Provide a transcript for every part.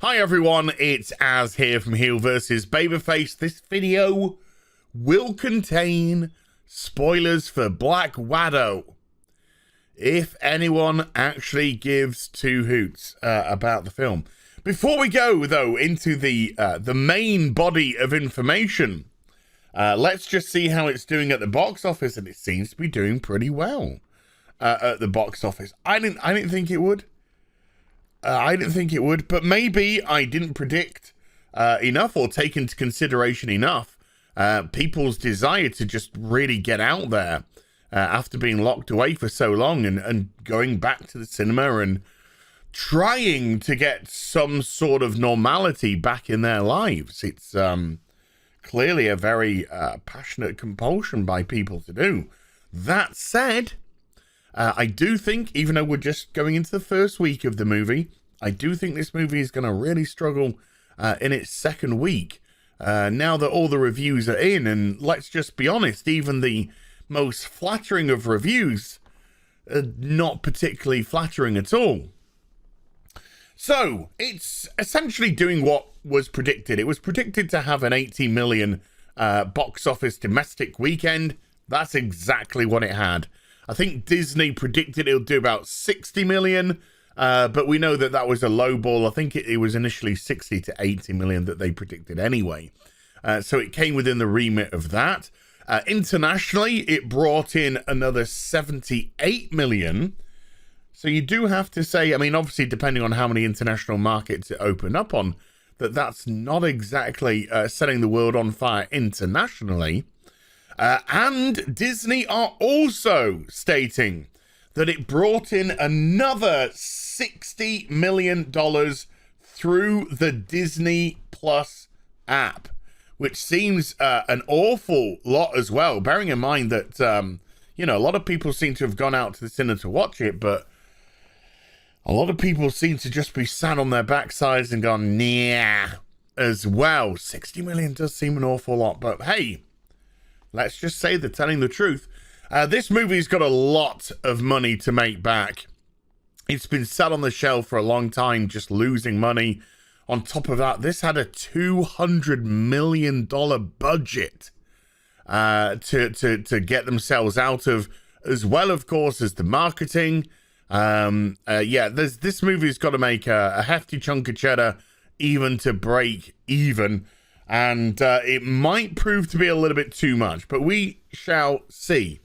Hi everyone, it's Az here from HeelvsBabyface. This video will contain spoilers for Black Widow. If anyone actually gives two hoots about the film. Before we go, though, into the main body of information, let's just see how it's doing at the box office, and it seems to be doing pretty well at the box office. I didn't think it would. I didn't think it would, but maybe I didn't predict enough or take into consideration enough people's desire to just really get out there after being locked away for so long and going back to the cinema and trying to get some sort of normality back in their lives. It's clearly a very passionate compulsion by people to do. That said, I do think, even though we're just going into the first week of the movie, I do think this movie is going to really struggle in its second week. Now that all the reviews are in, and let's just be honest, even the most flattering of reviews are not particularly flattering at all. So, it's essentially doing what was predicted. It was predicted to have an 80 million box office domestic weekend. That's exactly what it had. I think Disney predicted it'll do about 60 million, but we know that that was a low ball. I think it was initially 60 to 80 million that they predicted anyway. So it came within the remit of that. Internationally, it brought in another 78 million. So you do have to say, I mean, obviously, depending on how many international markets it opened up on, that's not exactly setting the world on fire internationally. And Disney are also stating that it brought in another $60 million through the Disney Plus app, which seems an awful lot as well, bearing in mind that, you know, a lot of people seem to have gone out to the cinema to watch it, but a lot of people seem to just be sat on their backsides and gone, nah, as well. 60 million does seem an awful lot, but hey, let's just say they're telling the truth. This movie's got a lot of money to make back. It's been sat on the shelf for a long time, just losing money. On top of that, this had a $200 million budget to get themselves out of, as well, of course, as the marketing. Yeah, this movie's got to make a hefty chunk of cheddar even to break even. And it might prove to be a little bit too much, but we shall see.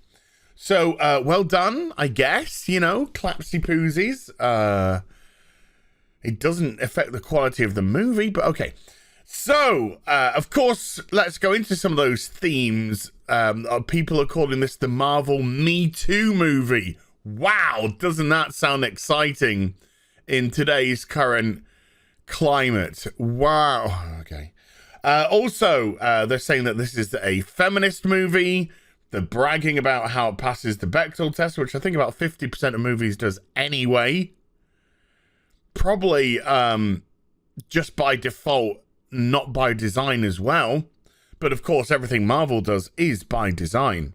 So, well done, I guess, you know, clapsy-poozies. It doesn't affect the quality of the movie, but okay. So, of course, let's go into some of those themes. People are calling this the Marvel MeToo movie. Wow, doesn't that sound exciting in today's current climate? Wow, okay. Also, they're saying that this is a feminist movie. They're bragging about how it passes the Bechdel test, which I think about 50% of movies does anyway. Probably just by default, not by design as well. But of course, everything Marvel does is by design.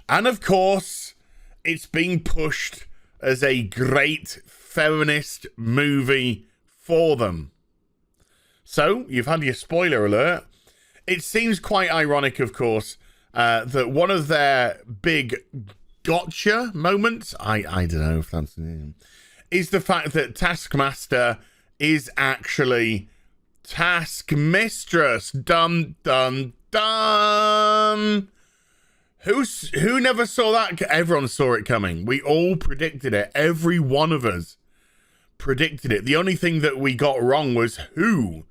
And of course, it's being pushed as a great feminist movie for them. So, you've had your spoiler alert. It seems quite ironic, of course, that one of their big gotcha moments, I don't know if that's... is the fact that Taskmaster is actually Taskmistress. Dun, dun, dun! Who never saw that? Everyone saw it coming. We all predicted it. Every one of us predicted it. The only thing that we got wrong was who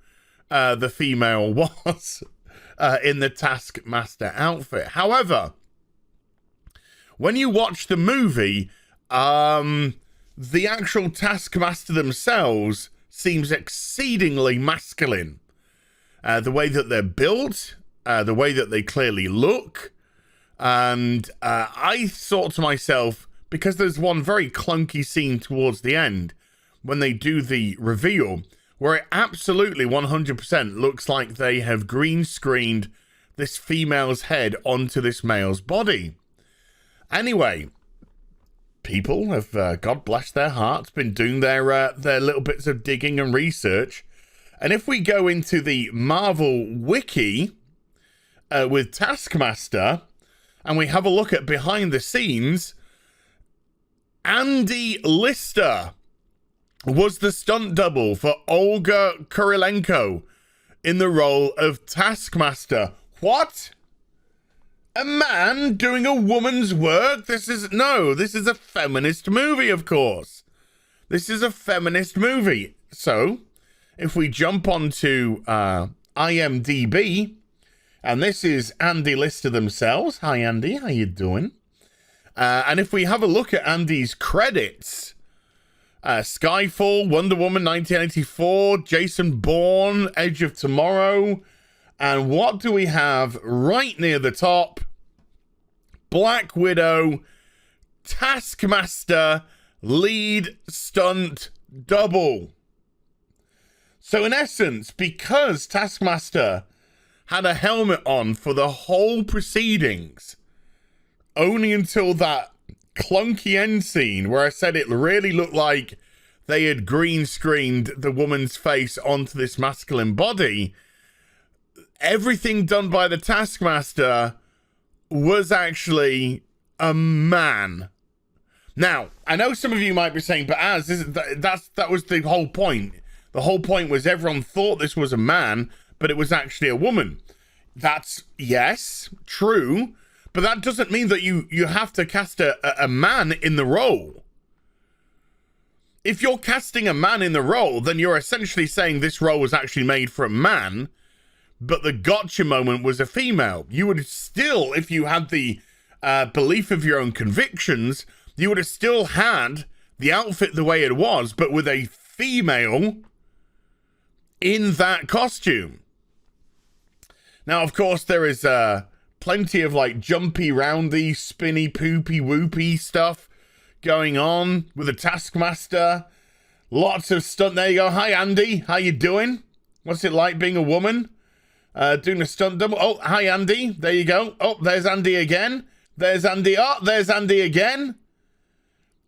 the female was in the Taskmaster outfit. However, when you watch the movie, the actual Taskmaster themselves seems exceedingly masculine. The way that they're built, the way that they clearly look. And I thought to myself, because there's one very clunky scene towards the end when they do the reveal, where it absolutely 100% looks like they have green screened this female's head onto this male's body. Anyway, people have, God bless their hearts, been doing their little bits of digging and research. And if we go into the Marvel wiki with Taskmaster, and we have a look at behind the scenes, Andy Lister was the stunt double for Olga Kurilenko in the role of Taskmaster. What? A man doing a woman's work? This is a feminist movie, of course. This is a feminist movie. So, if we jump onto IMDb, and this is Andy Lister themselves. Hi, Andy. How you doing? And if we have a look at Andy's credits, Skyfall, Wonder Woman 1984, Jason Bourne, Edge of Tomorrow, and what do we have right near the top? Black Widow, Taskmaster, lead stunt double. So in essence, because Taskmaster had a helmet on for the whole proceedings, only until that clunky end scene where I said it really looked like they had green screened the woman's face onto this masculine body, everything done by the Taskmaster was actually a man. Now, I know some of you might be saying, but that was the whole point. The whole point was everyone thought this was a man, but it was actually a woman. That's, yes, true, but that doesn't mean that you have to cast a man in the role. If you're casting a man in the role, then you're essentially saying this role was actually made for a man, but the gotcha moment was a female. You would still, if you had the belief of your own convictions, you would have still had the outfit the way it was, but with a female in that costume. Now, of course, there is plenty of like jumpy, roundy, spinny, poopy, whoopy stuff going on with the Taskmaster. Lots of stunt. There you go. Hi, Andy. How you doing? What's it like being a woman? Doing a stunt double. Oh, hi, Andy. There you go. Oh, there's Andy again. There's Andy. Oh, there's Andy again.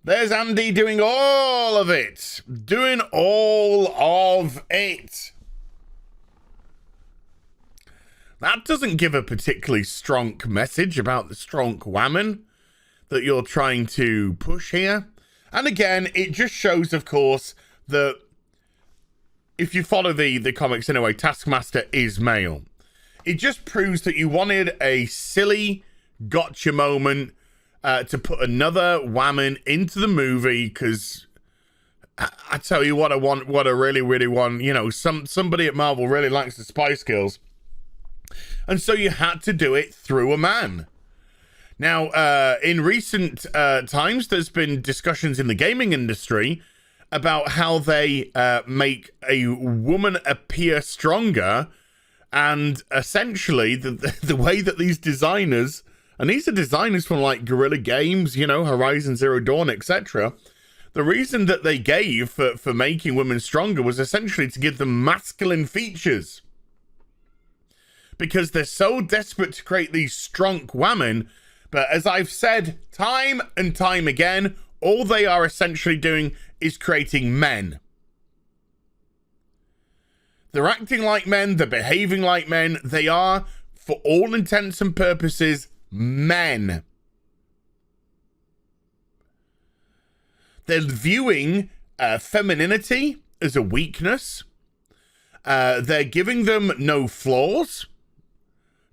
There's Andy doing all of it. Doing all of it. That doesn't give a particularly strong message about the strong woman that you're trying to push here. And again, it just shows, of course, that if you follow the comics anyway, Taskmaster is male. It just proves that you wanted a silly gotcha moment to put another woman into the movie, because I tell you what I want, what I really, really want, you know, somebody at Marvel really likes the Spice Girls. And so you had to do it through a man. Now, in recent times, there's been discussions in the gaming industry about how they make a woman appear stronger. And essentially, the way that these designers, and these are designers from like Guerrilla Games, you know, Horizon Zero Dawn, etc. The reason that they gave for making women stronger was essentially to give them masculine features. Because they're so desperate to create these strong women. But as I've said time and time again, all they are essentially doing is creating men. They're acting like men, they're behaving like men. They are, for all intents and purposes, men. They're viewing femininity as a weakness. They're giving them no flaws.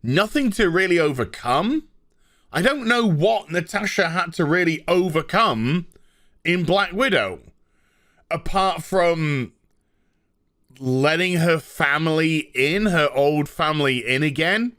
Nothing to really overcome. I don't know what Natasha had to really overcome in Black Widow, apart from letting her family in, her old family in again.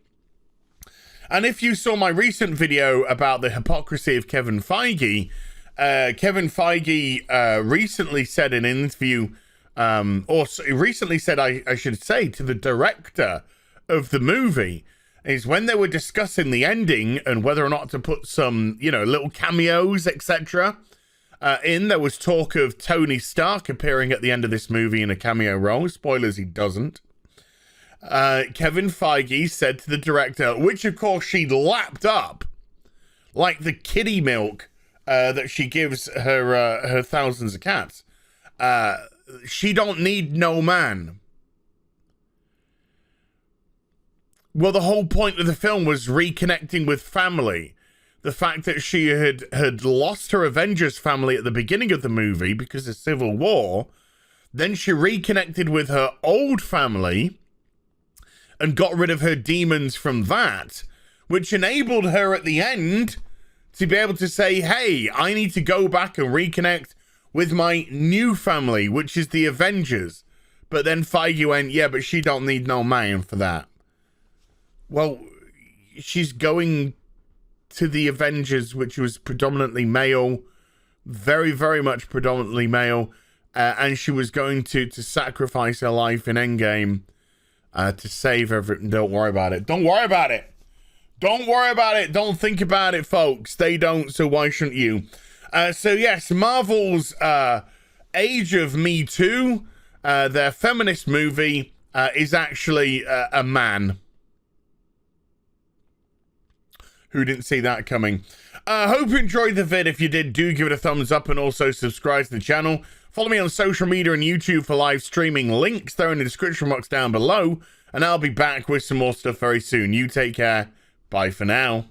And if you saw my recent video about the hypocrisy of Kevin Feige, Kevin Feige recently said in an interview, recently said, I should say, to the director of the movie, is when they were discussing the ending and whether or not to put some, you know, little cameos, etc. There was talk of Tony Stark appearing at the end of this movie in a cameo role. Spoilers, he doesn't. Kevin Feige said to the director, which of course she lapped up like the kiddie milk that she gives her thousands of cats. She don't need no man. Well, the whole point of the film was reconnecting with family. The fact that she had lost her Avengers family at the beginning of the movie because of Civil War, then she reconnected with her old family and got rid of her demons from that, which enabled her at the end to be able to say, hey, I need to go back and reconnect with my new family, which is the Avengers. But then Feige went, yeah, but she don't need no man for that. Well, she's going to the Avengers, which was predominantly male, very, very much predominantly male, and she was going to sacrifice her life in Endgame to save everything. Don't worry about it. Don't worry about it. Don't worry about it. Don't think about it, folks. They don't, so why shouldn't you? So yes, Marvel's Age of MeToo, their feminist movie, is actually a man. Who didn't see that coming? Hope you enjoyed the vid. If you did, do give it a thumbs up and also subscribe to the channel. Follow me on social media and YouTube for live streaming. Links there in the description box down below. And I'll be back with some more stuff very soon. You take care. Bye for now.